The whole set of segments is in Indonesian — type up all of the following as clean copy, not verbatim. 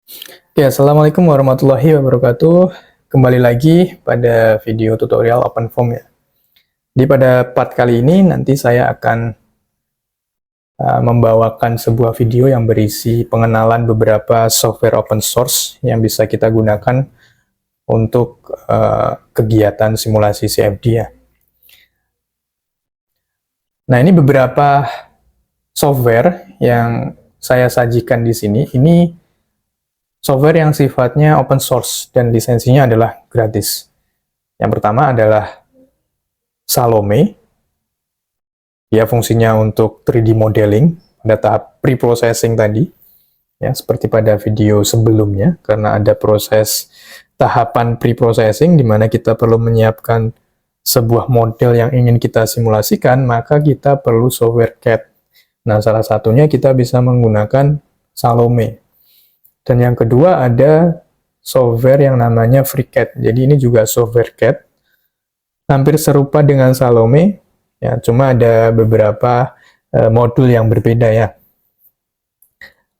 Oke, Assalamualaikum warahmatullahi wabarakatuh. Kembali lagi pada video tutorial OpenFOAM ya. Pada part kali ini nanti saya akan membawakan sebuah video yang berisi pengenalan beberapa software open source yang bisa kita gunakan untuk kegiatan simulasi CFD ya. Nah, ini beberapa software yang saya sajikan di sini. Ini software yang sifatnya open source dan lisensinya adalah gratis. Yang pertama adalah Salome. Dia fungsinya untuk 3D modeling pada tahap pre-processing tadi, ya seperti pada video sebelumnya, karena ada proses tahapan pre-processing di mana kita perlu menyiapkan sebuah model yang ingin kita simulasikan, maka kita perlu software CAD. Nah, salah satunya kita bisa menggunakan Salome. Dan yang kedua ada software yang namanya FreeCAD. Jadi ini juga software CAD, hampir serupa dengan Salome, ya, cuma ada beberapa modul yang berbeda ya.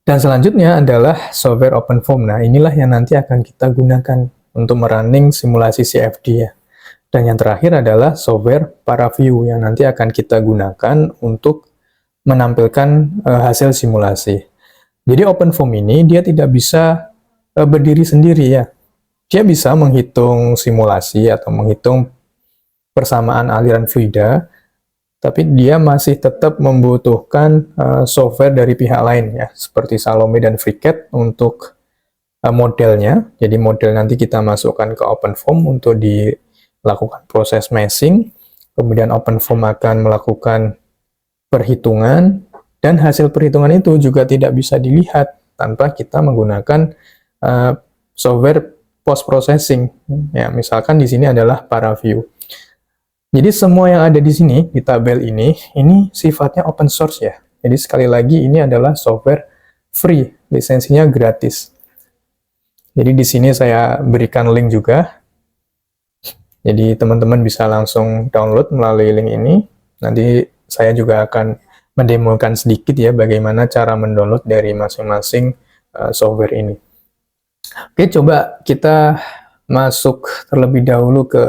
Dan selanjutnya adalah software OpenFOAM. Nah, inilah yang nanti akan kita gunakan untuk merunning simulasi CFD ya. Dan yang terakhir adalah software ParaView yang nanti akan kita gunakan untuk menampilkan hasil simulasi. Jadi OpenFOAM ini dia tidak bisa berdiri sendiri ya. Dia bisa menghitung simulasi atau menghitung persamaan aliran fluida, tapi dia masih tetap membutuhkan software dari pihak lain ya, seperti Salome dan FreeCAD untuk modelnya. Jadi model nanti kita masukkan ke OpenFOAM untuk dilakukan proses meshing, kemudian OpenFOAM akan melakukan perhitungan, dan hasil perhitungan itu juga tidak bisa dilihat tanpa kita menggunakan software post-processing. Ya, misalkan di sini adalah ParaView. Jadi semua yang ada di sini, di tabel ini sifatnya open source ya. Jadi sekali lagi ini adalah software free, lisensinya gratis. Jadi di sini saya berikan link juga. Jadi teman-teman bisa langsung download melalui link ini. Nanti saya juga akan mendemokan sedikit ya bagaimana cara mendownload dari masing-masing software ini. Oke, coba kita masuk terlebih dahulu ke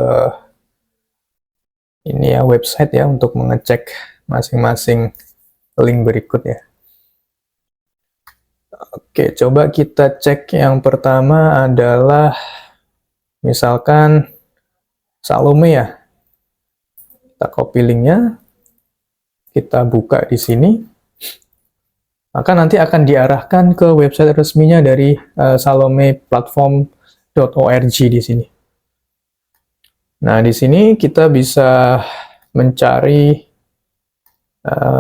ini ya, website ya, untuk mengecek masing-masing link berikut ya. Oke, coba kita cek yang pertama adalah misalkan Salome ya. Kita copy linknya, kita buka di sini, maka nanti akan diarahkan ke website resminya dari salomeplatform.org di sini. Nah, di sini kita bisa mencari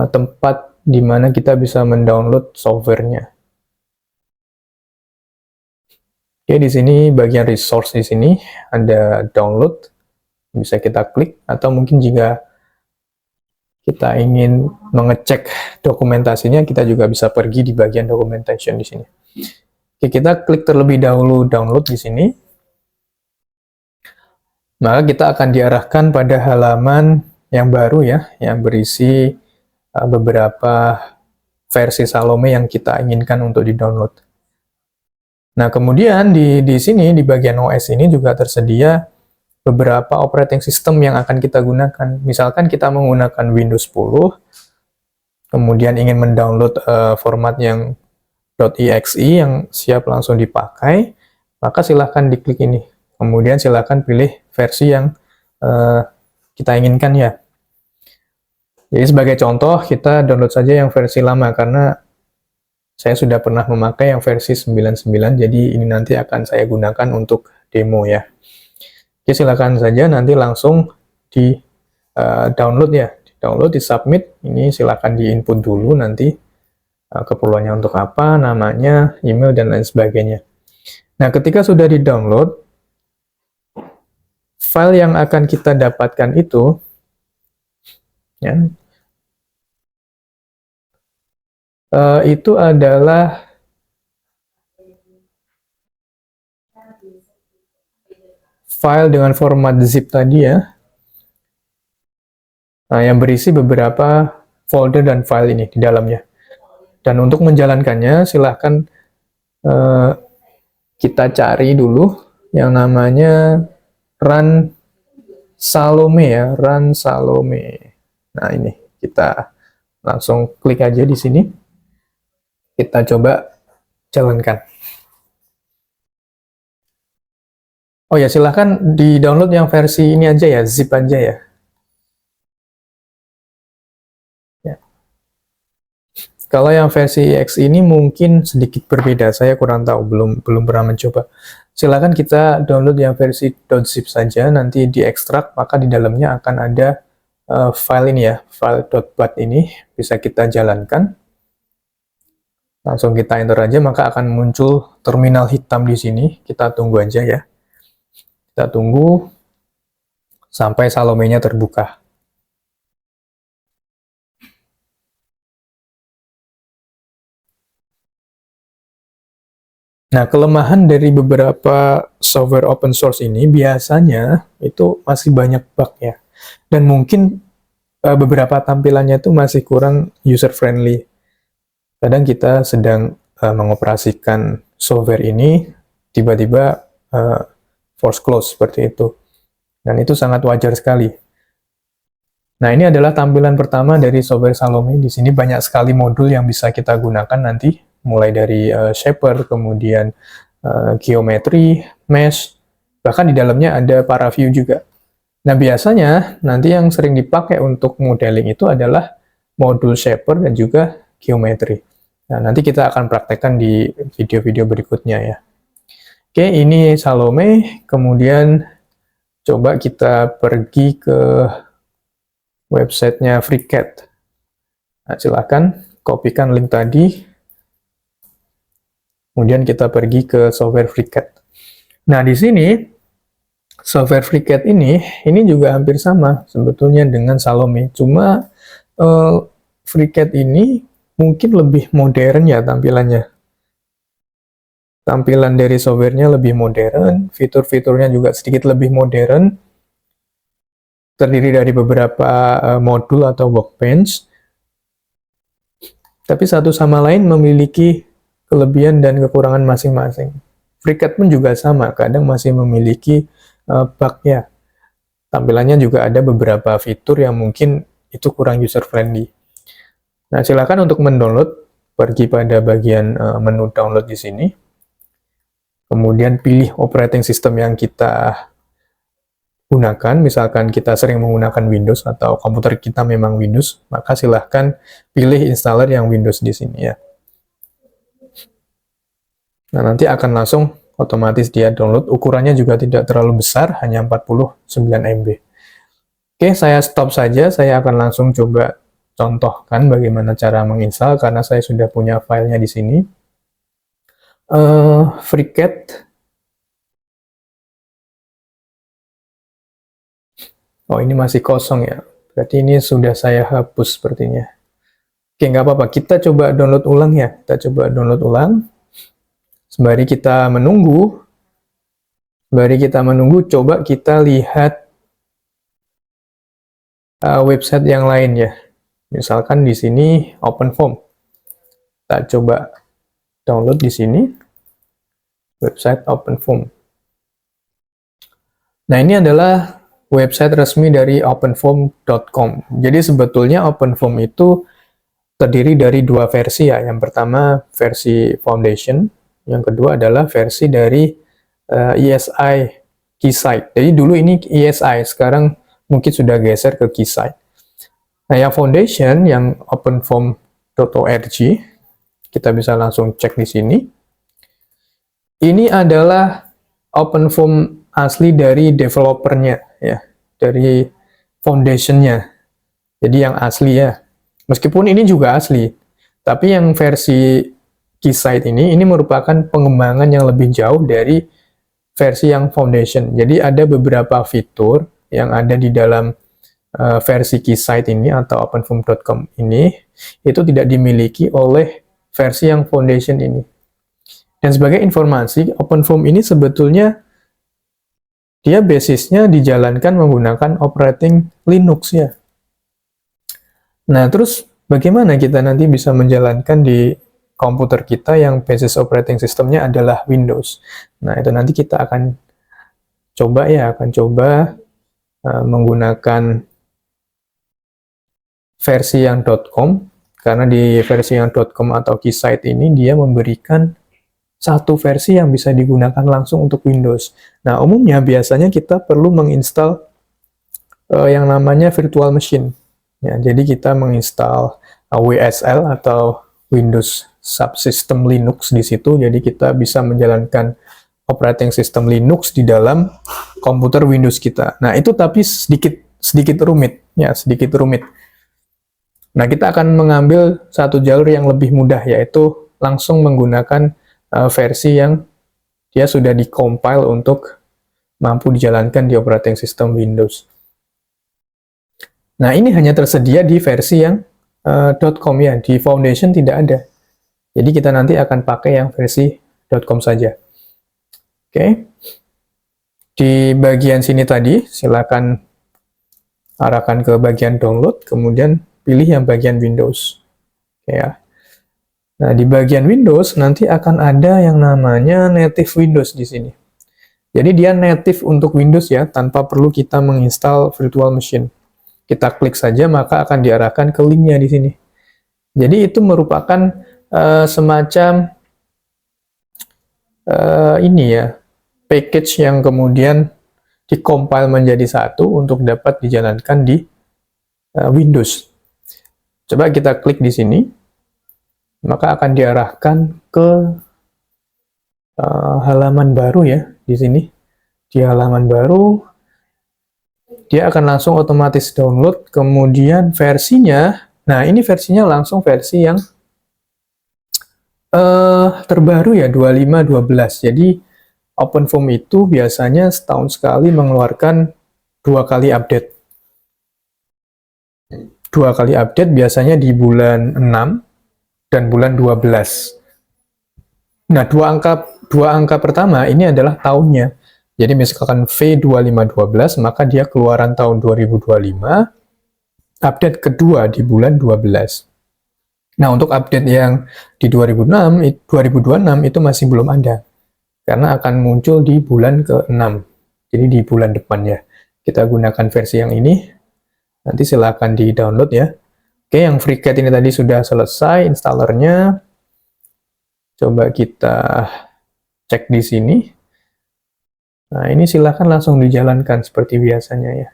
tempat di mana kita bisa mendownload softwarenya. Oke, di sini bagian resource di sini ada download, bisa kita klik, atau mungkin jika kita ingin mengecek dokumentasinya, kita juga bisa pergi di bagian documentation di sini. Oke, kita klik terlebih dahulu download di sini. Maka kita akan diarahkan pada halaman yang baru ya, yang berisi beberapa versi Salome yang kita inginkan untuk di-download. Nah, kemudian di sini, di bagian OS ini juga tersedia beberapa operating system yang akan kita gunakan. Misalkan kita menggunakan Windows 10, kemudian ingin mendownload format yang .exe yang siap langsung dipakai, maka silahkan diklik ini. Kemudian silahkan pilih versi yang kita inginkan ya. Jadi sebagai contoh, kita download saja yang versi lama, karena saya sudah pernah memakai yang versi 99, jadi ini nanti akan saya gunakan untuk demo ya. Oke, silakan saja nanti langsung di download ya. Download, di submit, ini silakan di input dulu nanti keperluannya untuk apa, namanya, email, dan lain sebagainya. Nah, ketika sudah di download, file yang akan kita dapatkan itu ya, itu adalah file dengan format zip tadi ya, yang berisi beberapa folder dan file ini di dalamnya. Dan untuk menjalankannya silahkan kita cari dulu yang namanya Run Salome ya, Run Salome. Nah, ini kita langsung klik aja di sini. Kita coba jalankan. Oh ya, silahkan di-download yang versi ini aja ya, zip aja ya. Kalau yang versi X ini mungkin sedikit berbeda, saya kurang tahu, belum pernah mencoba. Silakan kita download yang versi .zip saja, nanti diekstrak, maka di dalamnya akan ada file ini ya, file .bat ini, bisa kita jalankan. Langsung kita enter aja, maka akan muncul terminal hitam di sini. Kita tunggu aja ya. Kita tunggu sampai Salome-nya terbuka. Nah, kelemahan dari beberapa software open source ini biasanya itu masih banyak bug ya. Dan mungkin beberapa tampilannya itu masih kurang user friendly. Kadang kita sedang mengoperasikan software ini, tiba-tiba force close seperti itu. Dan itu sangat wajar sekali. Nah, ini adalah tampilan pertama dari software Salome. Di sini banyak sekali modul yang bisa kita gunakan nanti, mulai dari shaper, kemudian geometry, mesh, bahkan di dalamnya ada paraview juga. Nah, biasanya nanti yang sering dipakai untuk modeling itu adalah modul shaper dan juga geometry. Nah, nanti kita akan praktekkan di video-video berikutnya ya. Oke, ini Salome, kemudian coba kita pergi ke websitenya FreeCAD. Nah, silakan kopikan link tadi, kemudian kita pergi ke software FreeCAD. Nah, di sini software FreeCAD ini juga hampir sama sebetulnya dengan Salome, cuma FreeCAD ini mungkin lebih modern ya tampilannya. Tampilan dari softwarenya lebih modern, fitur-fiturnya juga sedikit lebih modern, terdiri dari beberapa modul atau workbench, tapi satu sama lain memiliki kelebihan dan kekurangan masing-masing. FreeCAD pun juga sama, kadang masih memiliki bug ya. Tampilannya juga ada beberapa fitur yang mungkin itu kurang user friendly. Nah, silakan untuk mendownload, pergi pada bagian menu download di sini. Kemudian pilih operating system yang kita gunakan, misalkan kita sering menggunakan Windows atau komputer kita memang Windows, maka silahkan pilih installer yang Windows di sini ya. Nah, nanti akan langsung otomatis dia download, ukurannya juga tidak terlalu besar, hanya 49 MB. Oke, saya stop saja, saya akan langsung coba contohkan bagaimana cara menginstal, karena saya sudah punya filenya di sini. FreeCAD. Oh, ini masih kosong ya. Berarti ini sudah saya hapus sepertinya. Oke, nggak apa-apa. Kita coba download ulang ya. Kita coba download ulang. Sembari kita menunggu, coba kita lihat website yang lain ya. Misalkan di sini OpenFOAM. Kita coba download di sini website OpenFOAM. Nah, ini adalah website resmi dari openfoam.com. Jadi sebetulnya OpenFOAM itu terdiri dari dua versi ya. Yang pertama versi Foundation, yang kedua adalah versi dari ESI Keysight. Jadi dulu ini ESI, sekarang mungkin sudah geser ke Keysight. Nah, yang Foundation, yang openfoam.org, kita bisa langsung cek di sini. Ini adalah OpenFOAM asli dari developernya ya, dari foundationnya. Jadi yang asli ya. Meskipun ini juga asli, tapi yang versi Keysight ini merupakan pengembangan yang lebih jauh dari versi yang foundation. Jadi ada beberapa fitur yang ada di dalam versi Keysight ini atau openfoam.com ini itu tidak dimiliki oleh versi yang foundation ini. Dan sebagai informasi, OpenFOAM ini sebetulnya dia basisnya dijalankan menggunakan operating Linux ya. Nah, terus bagaimana kita nanti bisa menjalankan di komputer kita yang basis operating systemnya adalah Windows. Nah, itu nanti kita akan coba menggunakan versi yang .com, karena di versi yang .com atau Keysight ini dia memberikan satu versi yang bisa digunakan langsung untuk Windows. Nah, umumnya biasanya kita perlu menginstal yang namanya virtual machine. Ya, jadi kita menginstal WSL atau Windows Subsystem Linux di situ. Jadi kita bisa menjalankan operating system Linux di dalam komputer Windows kita. Nah, itu tapi sedikit rumit, ya, sedikit rumit. Nah, kita akan mengambil satu jalur yang lebih mudah, yaitu langsung menggunakan versi yang dia sudah di-compile untuk mampu dijalankan di operating system Windows. Nah, ini hanya tersedia di versi yang .com ya, di Foundation tidak ada. Jadi kita nanti akan pakai yang versi .com saja. Oke. Di bagian sini tadi, silakan arahkan ke bagian download, kemudian pilih yang bagian Windows. Oke ya. Nah, di bagian Windows nanti akan ada yang namanya native Windows di sini. Jadi dia native untuk Windows ya, tanpa perlu kita menginstal virtual machine. Kita klik saja, maka akan diarahkan ke linknya di sini. Jadi itu merupakan semacam ini ya, package yang kemudian dikompil menjadi satu untuk dapat dijalankan di Windows. Coba kita klik di sini, maka akan diarahkan ke halaman baru ya, di sini. Di halaman baru, dia akan langsung otomatis download, kemudian versinya, nah ini versinya langsung versi yang terbaru ya, 25.12. Jadi OpenFOAM itu biasanya setahun sekali mengeluarkan 2 kali update. 2 kali update biasanya di bulan 6 dan bulan 12. Nah, dua angka pertama ini adalah tahunnya. Jadi misalkan V2512, maka dia keluaran tahun 2025, update kedua di bulan 12. Nah, untuk update yang di 2026 itu masih belum ada, karena akan muncul di bulan ke-6, jadi di bulan depan ya. Kita gunakan versi yang ini, nanti silahkan di-download ya. Oke, yang FreeCAD ini tadi sudah selesai installernya. Coba kita cek di sini. Nah, ini silahkan langsung dijalankan seperti biasanya ya.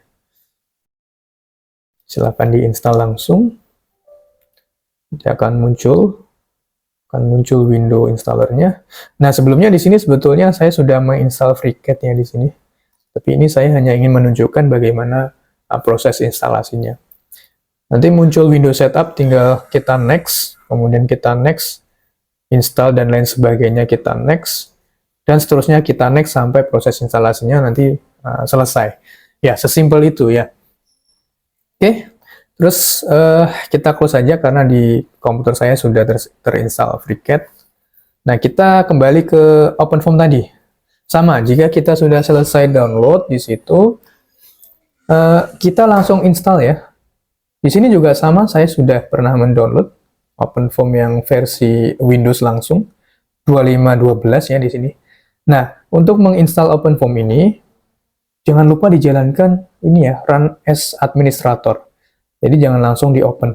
Silahkan diinstal langsung. Dia akan muncul window installernya. Nah, sebelumnya di sini sebetulnya saya sudah menginstal FreeCAD-nya di sini. Tapi ini saya hanya ingin menunjukkan bagaimana proses instalasinya. Nanti muncul Windows Setup, tinggal kita next, kemudian kita next, install dan lain sebagainya kita next, dan seterusnya kita next sampai proses instalasinya nanti selesai. Ya, sesimpel itu ya. Oke, terus kita close saja karena di komputer saya sudah terinstall FreeCAD. Nah, kita kembali ke OpenFOAM tadi. Sama, jika kita sudah selesai download di situ, kita langsung install ya. Di sini juga sama, saya sudah pernah mendownload OpenFOAM yang versi Windows langsung 25.12 ya di sini. Nah, untuk menginstal OpenFOAM ini, jangan lupa dijalankan ini ya, Run as Administrator. Jadi jangan langsung di-open.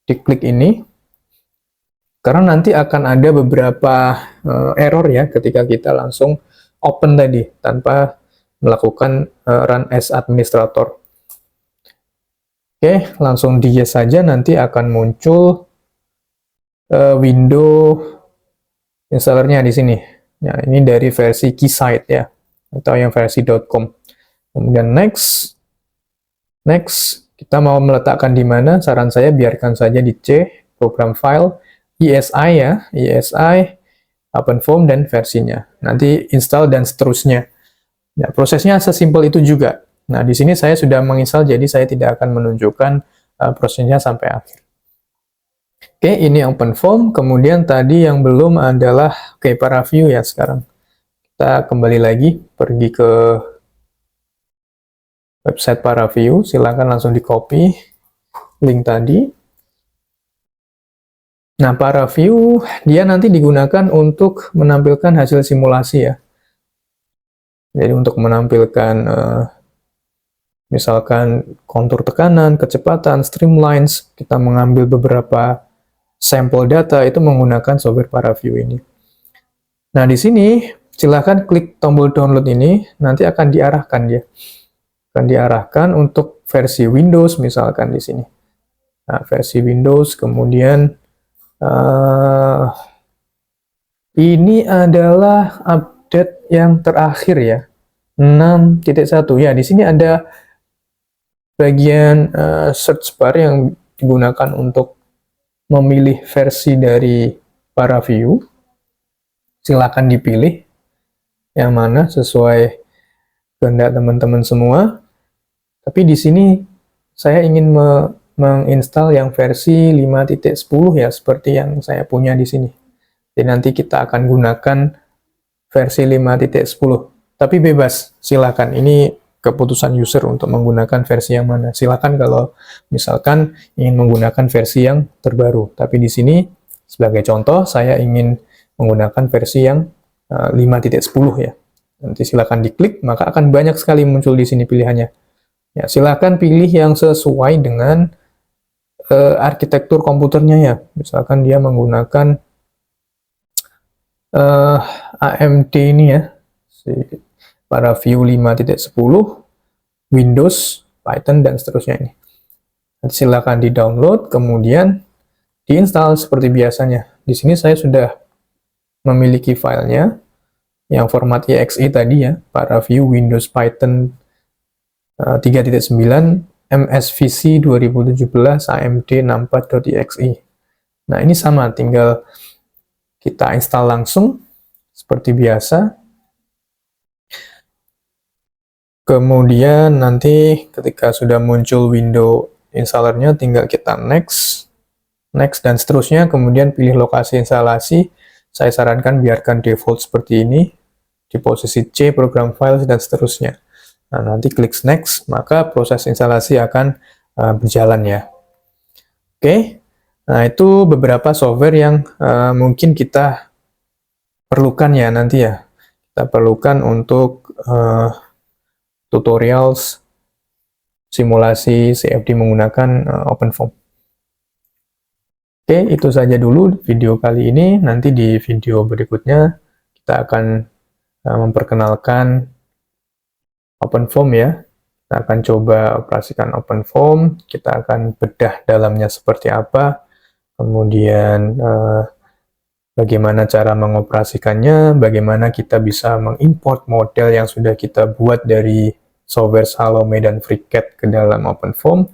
Diklik ini, karena nanti akan ada beberapa error ya ketika kita langsung open tadi, tanpa melakukan Run as Administrator. Oke, langsung di yes saja, nanti akan muncul window installernya di sini. Nah, ini dari versi Keysight ya, atau yang versi .com. Kemudian next, kita mau meletakkan di mana? Saran saya biarkan saja di C, program file, ESI ya, ESI, OpenFOAM dan versinya. Nanti install dan seterusnya. Nah, prosesnya sesimpel itu juga. Nah, di sini saya sudah menginstal, jadi saya tidak akan menunjukkan prosesnya sampai akhir. Oke, ini OpenFOAM. Kemudian tadi yang belum adalah ParaView ya sekarang. Kita kembali lagi, pergi ke website ParaView. Silakan langsung di-copy link tadi. Nah, ParaView dia nanti digunakan untuk menampilkan hasil simulasi ya. Jadi untuk menampilkan misalkan kontur tekanan, kecepatan, streamlines, kita mengambil beberapa sampel data itu menggunakan software ParaView ini. Nah, di sini silahkan klik tombol download ini, nanti akan diarahkan dia. Akan diarahkan untuk versi Windows misalkan di sini. Nah, versi Windows, kemudian ini adalah update yang terakhir ya, 6.1. Ya, di sini ada bagian search bar yang digunakan untuk memilih versi dari ParaView. Silakan dipilih yang mana sesuai kehendak teman-teman semua. Tapi di sini saya ingin menginstal yang versi 5.10 ya, seperti yang saya punya di sini. Jadi nanti kita akan gunakan versi 5.10. Tapi bebas, silakan. Ini keputusan user untuk menggunakan versi yang mana. Silakan kalau misalkan ingin menggunakan versi yang terbaru. Tapi di sini sebagai contoh saya ingin menggunakan versi yang 5.10 ya. Nanti silakan diklik, maka akan banyak sekali muncul di sini pilihannya. Ya, silakan pilih yang sesuai dengan arsitektur komputernya ya. Misalkan dia menggunakan AMD ini ya, ParaView 5.10, Windows, Python, dan seterusnya ini. Nanti silakan di-download, kemudian diinstal seperti biasanya. Di sini saya sudah memiliki filenya, yang format exe tadi ya, ParaView Windows Python 3.9 MSVC 2017 AMD 64.exe. Nah, ini sama, tinggal kita install langsung seperti biasa. Kemudian nanti ketika sudah muncul window installernya, tinggal kita next, dan seterusnya. Kemudian pilih lokasi instalasi. Saya sarankan biarkan default seperti ini, di posisi C, program files, dan seterusnya. Nah, nanti klik next, maka proses instalasi akan berjalan ya. Oke, nah itu beberapa software yang mungkin kita perlukan ya nanti ya. Kita perlukan untuk tutorials simulasi CFD menggunakan OpenFOAM. Oke, itu saja dulu video kali ini. Nanti di video berikutnya kita akan memperkenalkan OpenFOAM ya. Kita akan coba operasikan OpenFOAM, kita akan bedah dalamnya seperti apa, kemudian bagaimana cara mengoperasikannya, bagaimana kita bisa mengimport model yang sudah kita buat dari software Salome dan FreeCAD ke dalam OpenFOAM,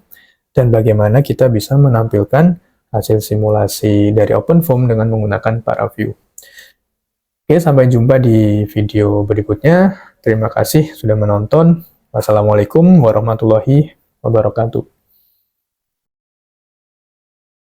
dan bagaimana kita bisa menampilkan hasil simulasi dari OpenFOAM dengan menggunakan ParaView. Oke, sampai jumpa di video berikutnya. Terima kasih sudah menonton. Wassalamualaikum warahmatullahi wabarakatuh.